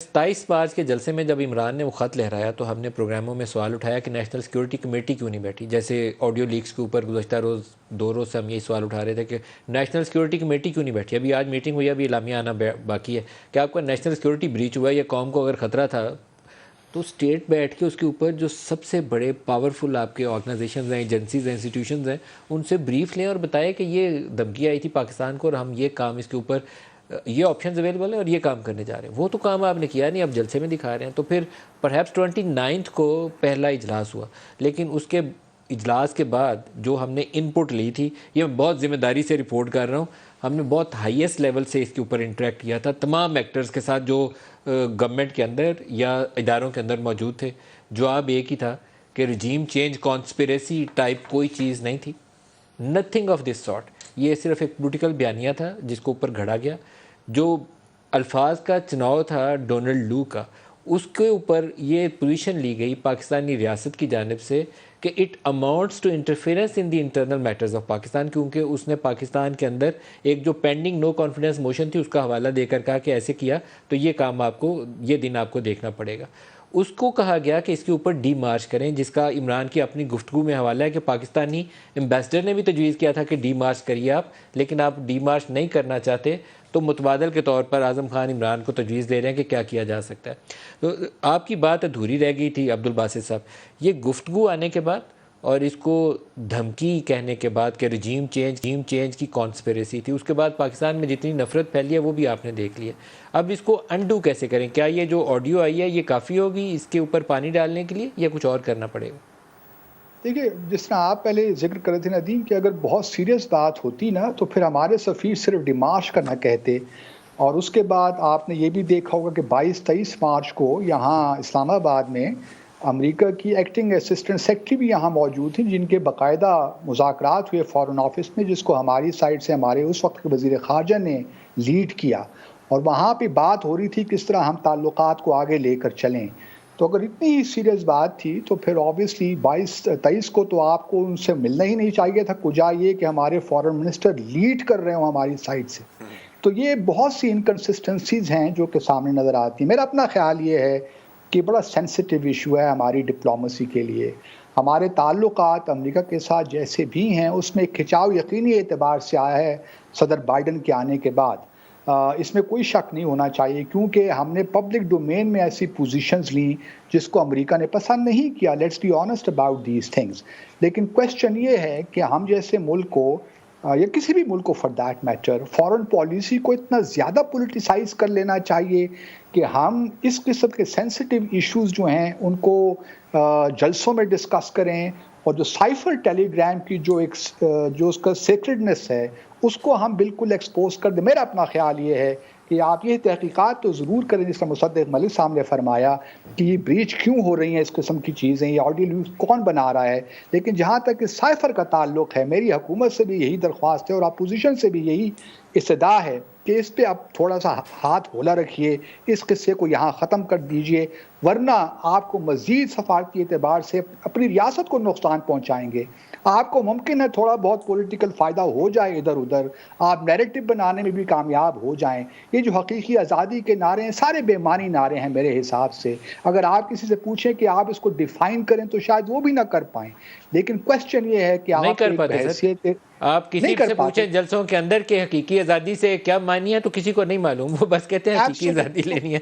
27 مارچ کے جلسے میں جب عمران نے وہ خط لہرایا تو ہم نے پروگراموں میں سوال اٹھایا کہ نیشنل سیکیورٹی کمیٹی کیوں نہیں بیٹھی. جیسے آڈیو لیکس کے اوپر گزشتہ روز 2 روز سے ہم یہی سوال اٹھا رہے تھے کہ نیشنل سیکیورٹی کمیٹی کیوں نہیں بیٹھی. ابھی آج میٹنگ ہوئی, ابھی اعلامیہ آنا باقی ہے کہ آپ کا نیشنل سیکیورٹی بریچ ہوا ہے یا قوم کو اگر خطرہ تھا تو اسٹیٹ بیٹھ کے اس کے اوپر جو سب سے بڑے پاورفل آپ کے آرگنائزیشنز ہیں, ایجنسیز ہیں, انسٹیٹیوشنز ہیں, ان سے بریف لیں اور بتائیں کہ یہ دھمکی آئی تھی پاکستان کو اور ہم یہ کام اس کے اوپر یہ آپشنز اویلیبل ہیں اور یہ کام کرنے جا رہے ہیں. وہ تو کام آپ نے کیا نہیں, اب جلسے میں دکھا رہے ہیں. تو پھر پرہیپس 29 کو پہلا اجلاس ہوا, لیکن اس کے اجلاس کے بعد جو ہم نے ان پٹ لی تھی, یہ میں بہت ذمہ داری سے رپورٹ کر رہا ہوں, ہم نے بہت ہائیسٹ لیول سے اس کے اوپر انٹریکٹ کیا تھا تمام ایکٹرز کے ساتھ جو گورنمنٹ کے اندر یا اداروں کے اندر موجود تھے. جواب ایک ہی تھا کہ رجیم چینج کانسپریسی ٹائپ کوئی چیز نہیں تھی, نتھنگ آف دس سارٹ. یہ صرف ایک پولیٹیکل بیانیہ تھا جس کو اوپر گھڑا گیا. جو الفاظ کا چناؤ تھا ڈونلڈ لو کا, اس کے اوپر یہ پوزیشن لی گئی پاکستانی ریاست کی جانب سے کہ it amounts to interference in the internal matters of Pakistan, کیونکہ اس نے پاکستان کے اندر ایک جو پینڈنگ نو کانفیڈنس موشن تھی اس کا حوالہ دے کر کہا کہ ایسے کیا تو یہ کام آپ کو, یہ دن آپ کو دیکھنا پڑے گا. اس کو کہا گیا کہ اس کے اوپر ڈی مارچ کریں, جس کا عمران کی اپنی گفتگو میں حوالہ ہے کہ پاکستانی ایمبیسڈر نے بھی تجویز کیا تھا کہ ڈی مارچ کریے آپ, لیکن آپ ڈی مارچ نہیں کرنا چاہتے تو متبادل کے طور پر اعظم خان عمران کو تجویز دے رہے ہیں کہ کیا کیا جا سکتا ہے. تو آپ کی بات ادھوری رہ گئی تھی عبدالباسط صاحب, یہ گفتگو آنے کے بعد اور اس کو دھمکی کہنے کے بعد کہ رجیم چینج کی کانسپریسی تھی, اس کے بعد پاکستان میں جتنی نفرت پھیلی ہے وہ بھی آپ نے دیکھ لی ہے. اب اس کو انڈو کیسے کریں؟ کیا یہ جو آڈیو آئی ہے یہ کافی ہوگی اس کے اوپر پانی ڈالنے کے لیے یا کچھ اور کرنا پڑے گا؟ دیکھیے, جس طرح آپ پہلے ذکر کر رہے تھے ندیم کہ اگر بہت سیریس بات ہوتی نا تو پھر ہمارے سفیر صرف ڈیمارچ کا نہ کہتے, اور اس کے بعد آپ نے یہ بھی دیکھا ہوگا کہ 22-23 مارچ کو یہاں اسلام آباد میں امریکہ کی ایکٹنگ اسسٹنٹ سیکرٹری بھی یہاں موجود تھیں, جن کے باقاعدہ مذاکرات ہوئے فارن آفس میں, جس کو ہماری سائڈ سے ہمارے اس وقت کے وزیر خارجہ نے لیڈ کیا, اور وہاں پہ بات ہو رہی تھی کس طرح ہم تعلقات کو آگے لے کر چلیں. تو اگر اتنی ہی سیریس بات تھی تو پھر آبویسلی 22-23 کو تو آپ کو ان سے ملنا ہی نہیں چاہیے تھا, کجا یہ کہ ہمارے فارن منسٹر لیڈ کر رہے ہوں ہماری سائڈ سے. تو یہ بہت سی انکنسسٹنسیز ہیں جو کہ سامنے نظر آتی ہیں. میرا اپنا خیال یہ ہے کہ بڑا سینسٹیو ایشو ہے ہماری ڈپلومیسی کے لیے. ہمارے تعلقات امریکہ کے ساتھ جیسے بھی ہیں اس میں کھچاؤ یقینی اعتبار سے آیا ہے صدر بائیڈن کے آنے کے بعد, اس میں کوئی شک نہیں ہونا چاہیے, کیونکہ ہم نے پبلک ڈومین میں ایسی پوزیشنز لیں جس کو امریکہ نے پسند نہیں کیا. Let's be honest about these things. لیکن کویسچن یہ ہے کہ ہم جیسے ملک کو یا کسی بھی ملک کو for that matter foreign policy کو اتنا زیادہ پولیٹیسائز کر لینا چاہیے کہ ہم اس قسم کے سینسٹیو ایشوز جو ہیں ان کو جلسوں میں ڈسکس کریں, اور جو سائفر ٹیلی گرام کی جو اس کا سیکرڈنس ہے اس کو ہم بالکل ایکسپوز کر دیں. میرا اپنا خیال یہ ہے کہ آپ یہ تحقیقات تو ضرور کریں جس طرح مصدق ملک صاحب نے فرمایا کہ یہ بریچ کیوں ہو رہی ہیں اس قسم کی چیزیں, یہ آڈیو لیوز کون بنا رہا ہے. لیکن جہاں تک اس سائفر کا تعلق ہے, میری حکومت سے بھی یہی درخواست ہے اور اپوزیشن سے بھی یہی استدعا ہے کہ اس پہ آپ تھوڑا سا ہاتھ ہولا رکھیے, اس قصے کو یہاں ختم کر دیجئے, ورنہ آپ کو مزید سفارتی اعتبار سے اپنی ریاست کو نقصان پہنچائیں گے. آپ کو ممکن ہے تھوڑا بہت پولیٹیکل فائدہ ہو جائے ادھر ادھر, آپ نیریٹو بنانے میں بھی کامیاب ہو جائیں. یہ جو حقیقی آزادی کے نعرے ہیں سارے بے معنی نعرے ہیں میرے حساب سے. اگر آپ کسی سے پوچھیں کہ آپ اس کو ڈیفائن کریں تو شاید وہ بھی نہ کر پائیں. لیکن کویسچن یہ ہے کہ نہیں آپ کر ایک پاتے بحیثیت سر, آپ کسی سے پوچھیں جلسوں کے اندر کہ حقیقی آزادی سے کیا معنی ہے تو کسی کو نہیں معلوم, وہ بس کہتے ہیں حقیقی آزادی لینی ہے.